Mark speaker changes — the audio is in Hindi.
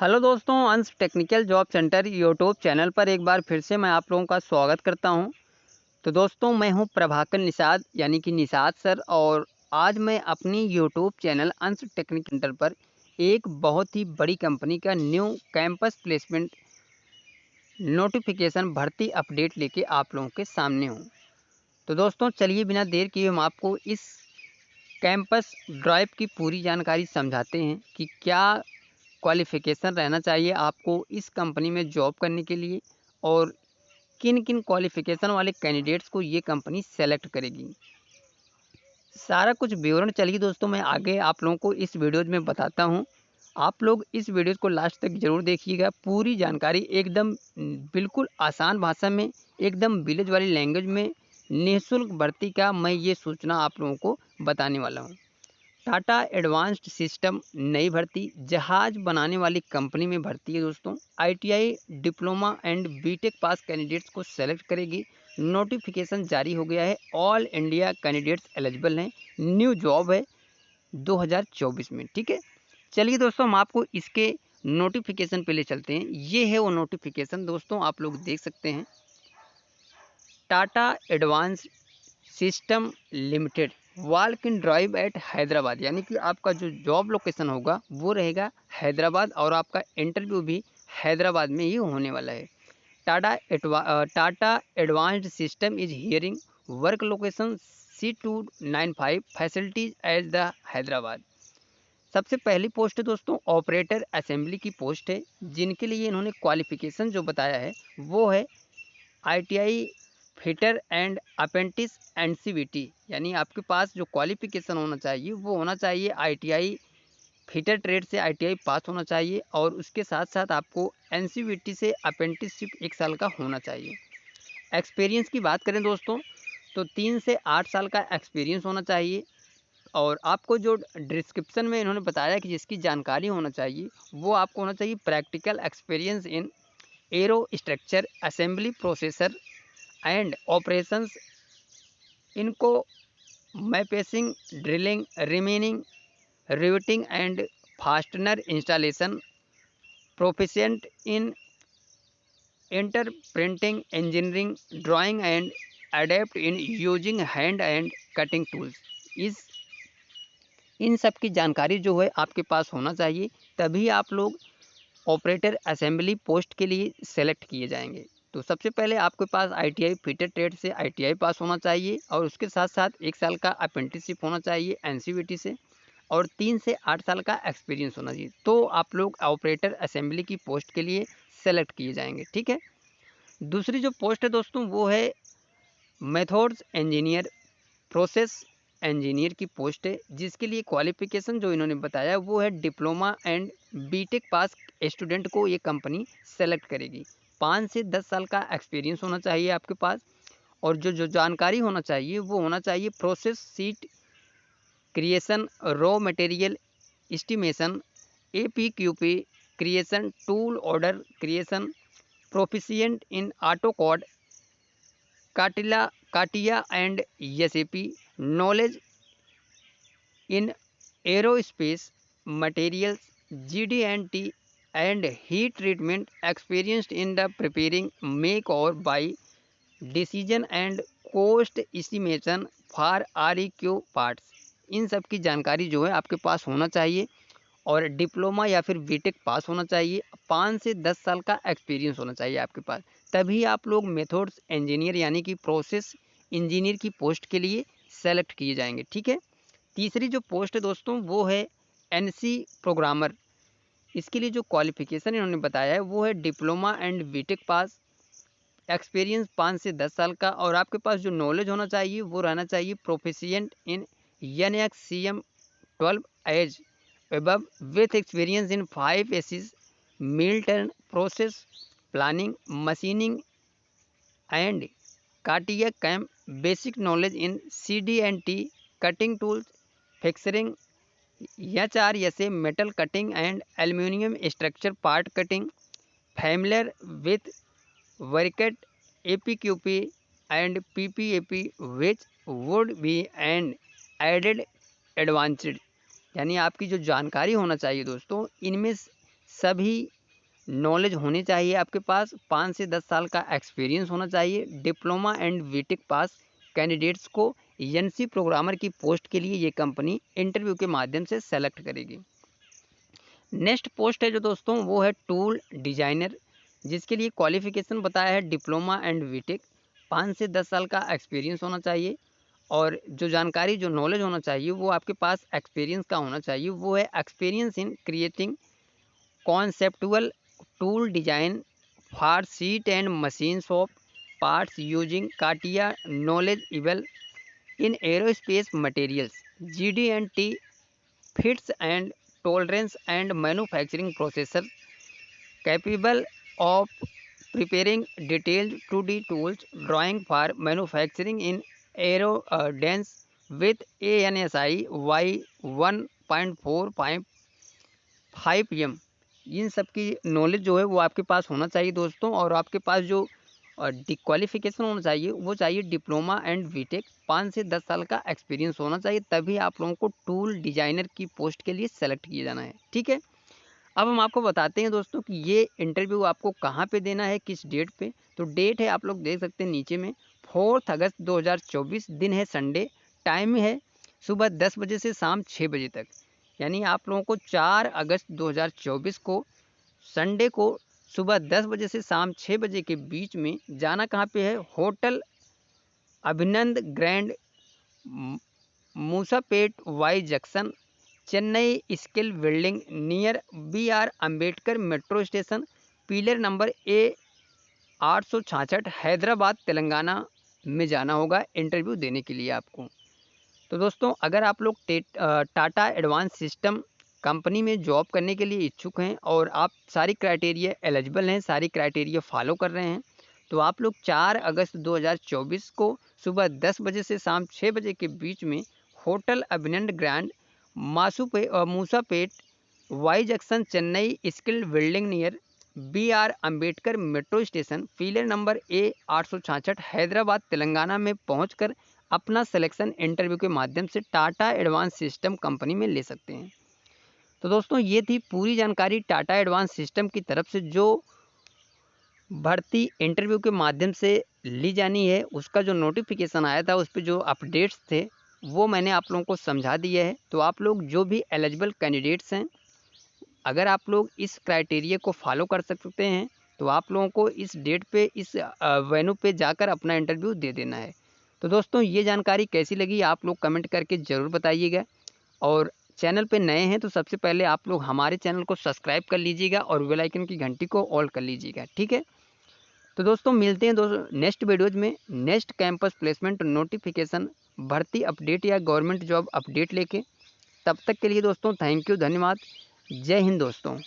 Speaker 1: हेलो दोस्तों, अंश technical job centre YouTube channel पर एक बार फिर से मैं आप लोगों का स्वागत करता हूं। तो दोस्तों, मैं हूं प्रभाकर निषाद यानी कि निषाद सर, और आज मैं अपनी यूट्यूब चैनल अंश टेक्निकल सेंटर पर एक बहुत ही बड़ी कंपनी का न्यू कैंपस प्लेसमेंट नोटिफिकेशन भर्ती अपडेट लेके आप लोगों के सामने हूं। तो दोस्तों, चलिए बिना देर किए हम आपको इस कैंपस ड्राइव की पूरी जानकारी समझाते हैं कि क्या क्वालिफ़िकेशन रहना चाहिए आपको इस कंपनी में जॉब करने के लिए, और किन किन क्वालिफ़िकेशन वाले कैंडिडेट्स को ये कंपनी सेलेक्ट करेगी। सारा कुछ विवरण चलिए दोस्तों मैं आगे आप लोगों को इस वीडियो में बताता हूँ। आप लोग इस वीडियो को लास्ट तक ज़रूर देखिएगा। पूरी जानकारी एकदम बिल्कुल आसान भाषा में, एकदम विलेज वाली लैंग्वेज में निःशुल्क भर्ती का मैं ये सूचना आप लोगों को बताने वाला हूँ। टाटा एडवांस्ड सिस्टम नई भर्ती जहाज बनाने वाली कंपनी में भर्ती है दोस्तों। ITI diploma and BTech pass candidates को सेलेक्ट करेगी। नोटिफिकेशन जारी हो गया है। ऑल इंडिया कैंडिडेट्स एलिजिबल हैं। न्यू जॉब है 2024 में। ठीक है, चलिए दोस्तों हम आपको इसके नोटिफिकेशन पे ले चलते हैं। ये है वो नोटिफिकेशन दोस्तों, आप लोग देख सकते हैं। Tata advance system limited walk in drive eight Hyderabad, यानी कि आपका जो जॉब लोकेशन होगा वो रहेगा हैदराबाद, और आपका इंटरव्यू भी हैदराबाद में ही होने वाला है। Tata advanced system is hearing work location C295 facilities at the Hyderabad. सबसे पहली पोस्ट है दोस्तों ऑपरेटर असेंबली की पोस्ट है, जिनके लिए इन्होंने क्वालिफिकेशन जो बताया है वो है ITI fitter and apprentice NCVT, यानी आपके पास जो क्वालिफिकेशन होना चाहिए वो होना चाहिए आईटीआई फिटर ट्रेड से आईटीआई पास होना चाहिए, और उसके साथ साथ आपको एनसीवीटी से अप्रेंटिसशिप 1 साल का होना चाहिए। एक्सपीरियंस की बात करें दोस्तों तो 3 से 8 साल का एक्सपीरियंस होना चाहिए। और आपको जो डिस्क्रिप्शन में इन्होंने बताया कि जिसकी जानकारी होना चाहिए वो आपको होना चाहिए practical experience in aero structure assembly processor and operations, इनको मैपेसिंग drilling reaming riveting and fastener installation, proficient in interpreting engineering drawing and adept in using hand and cutting tools. इस इन सब की जानकारी जो है आपके पास होना चाहिए, तभी आप लोग ऑपरेटर असेंबली पोस्ट के लिए सेलेक्ट किए जाएंगे। तो सबसे पहले आपके पास आईटीआई फिटर ट्रेड से आईटीआई पास होना चाहिए, और उसके साथ साथ 1 साल का अप्रेंटिसशिप होना चाहिए एनसीवीटी से, और 3 से 8 साल का एक्सपीरियंस होना चाहिए। तो आप लोग ऑपरेटर असेंबली की पोस्ट के लिए सेलेक्ट किए जाएंगे। ठीक है, दूसरी जो पोस्ट है दोस्तों वो है मेथड्स इंजीनियर प्रोसेस इंजीनियर की पोस्ट है, जिसके लिए क्वालिफिकेशन जो इन्होंने बताया वो है diploma and BTech pass student को ये कंपनी सेलेक्ट करेगी। 5 से 10 साल का एक्सपीरियंस होना चाहिए आपके पास, और जो जो जानकारी होना चाहिए वो होना चाहिए process sheet creation, raw material estimation, APQP creation, tool order creation, proficient in AutoCAD CATIA and SAP, knowledge in aerospace materials, GD&T and heat treatment, experienced in the preparing, make or buy decision and cost estimation for REQ parts। इन सब की जानकारी जो है आपके पास होना चाहिए, और डिप्लोमा या फिर बीटेक पास होना चाहिए। 5 से 10 साल का एक्सपीरियंस होना चाहिए आपके पास, तभी आप लोग मेथड्स इंजीनियर यानी कि प्रोसेस इंजीनियर की पोस्ट के लिए सेलेक्ट किए जाएंगे। ठीक है, तीसरी जो पोस्ट है दोस्तों वो है एनसी प्रोग्रामर। इसके लिए जो क्वालिफिकेशन इन्होंने बताया है वो है diploma and BTech pass, experience 5 से 10 साल का, और आपके पास जो नॉलेज होना चाहिए वो रहना चाहिए proficient in NXCM 12 age above with experience in 5 S's meal turn process planning machining and cardiac cam, basic knowledge in CD&T cutting tools, fixturing, HRSA metal cutting and aluminum structure part cutting, familiar with Vericat APQP and PPAP, which would be an added advantage। यानी आपकी जो जानकारी होना चाहिए दोस्तों, इनमें सभी नॉलेज होनी चाहिए आपके पास, 5 से 10 साल का एक्सपीरियंस होना चाहिए। Diploma and BTech pass candidates को एनसी प्रोग्रामर की पोस्ट के लिए ये कंपनी इंटरव्यू के माध्यम से सेलेक्ट करेगी। नेक्स्ट पोस्ट है जो दोस्तों वो है टूल डिजाइनर, जिसके लिए क्वालिफिकेशन बताया है डिप्लोमा एंड बीटेक, 5 से 10 साल का एक्सपीरियंस होना चाहिए। और जो जानकारी जो नॉलेज होना चाहिए वो आपके पास एक्सपीरियंस का होना चाहिए, वो है experience in creating conceptual tool design for sheet and machine shop parts using CATIA knowledge इवल in aerospace materials GD&T fits and tolerance and manufacturing processor capable of preparing detailed 2D tools drawing for manufacturing in aerodance with ANSI Y1.45 इन सब की नॉलेज जो है वो आपके पास होना चाहिए दोस्तों। और आपके पास जो क्वालिफिकेशन होना चाहिए वो चाहिए डिप्लोमा एंड बीटेक, 5 से 10 साल का एक्सपीरियंस होना चाहिए, तभी आप लोगों को टूल डिजाइनर की पोस्ट के लिए सेलेक्ट किया जाना है। ठीक है, अब हम आपको बताते हैं दोस्तों कि ये इंटरव्यू आपको कहाँ पे देना है, किस डेट पे। तो डेट है आप लोग देख सकते हैं नीचे में 4 अगस्त 2024, दिन है संडे, टाइम है सुबह 10 बजे से शाम 6 बजे तक। यानी आप लोगों को 4 अगस्त 2024 को संडे को सुबह 10 बजे से शाम 6 बजे के बीच में जाना कहाँ पे है, hotel Abhinand grand Moosapet Y junction Chennai skill building near BR Ambedkar metro station, pillar number A866, Hyderabad Telangana में जाना होगा इंटरव्यू देने के लिए आपको। तो दोस्तों अगर आप लोग टाटा एडवांस सिस्टम कंपनी में जॉब करने के लिए इच्छुक हैं और आप सारी क्राइटेरिया एलिजिबल हैं, सारी क्राइटेरिया फॉलो कर रहे हैं, तो आप लोग 4 अगस्त 2024 को सुबह 10 बजे से शाम 6 बजे के बीच में hotel Abhinand grand Moosapet Y junction Chennai skill building near BR Ambedkar metro station, pillar number A866, Hyderabad Telangana में पहुंचकर अपना सिलेक्शन इंटरव्यू के माध्यम से टाटा एडवांस सिस्टम कंपनी में ले सकते हैं। तो दोस्तों ये थी पूरी जानकारी टाटा एडवांस सिस्टम की तरफ से जो भर्ती इंटरव्यू के माध्यम से ली जानी है, उसका जो नोटिफिकेशन आया था उस पर जो अपडेट्स थे वो मैंने आप लोगों को समझा दिया है। तो आप लोग जो भी एलिजिबल कैंडिडेट्स हैं, अगर आप लोग इस क्राइटेरिया को फॉलो कर सकते हैं तो आप लोगों को इस डेट पे इस वेन्यू पे जाकर अपना इंटरव्यू दे देना है। तो दोस्तों ये जानकारी कैसी लगी आप लोग कमेंट करके ज़रूर बताइएगा, और चैनल पे नए हैं तो सबसे पहले आप लोग हमारे चैनल को सब्सक्राइब कर लीजिएगा और बेल आइकन की घंटी को ऑल कर लीजिएगा। ठीक है, तो दोस्तों मिलते हैं दोस्तों नेक्स्ट वीडियोज़ में, नेक्स्ट कैंपस प्लेसमेंट नोटिफिकेशन भर्ती अपडेट या गवर्नमेंट जॉब अपडेट लेके। तब तक के लिए दोस्तों थैंक यू, धन्यवाद, जय हिंद दोस्तों।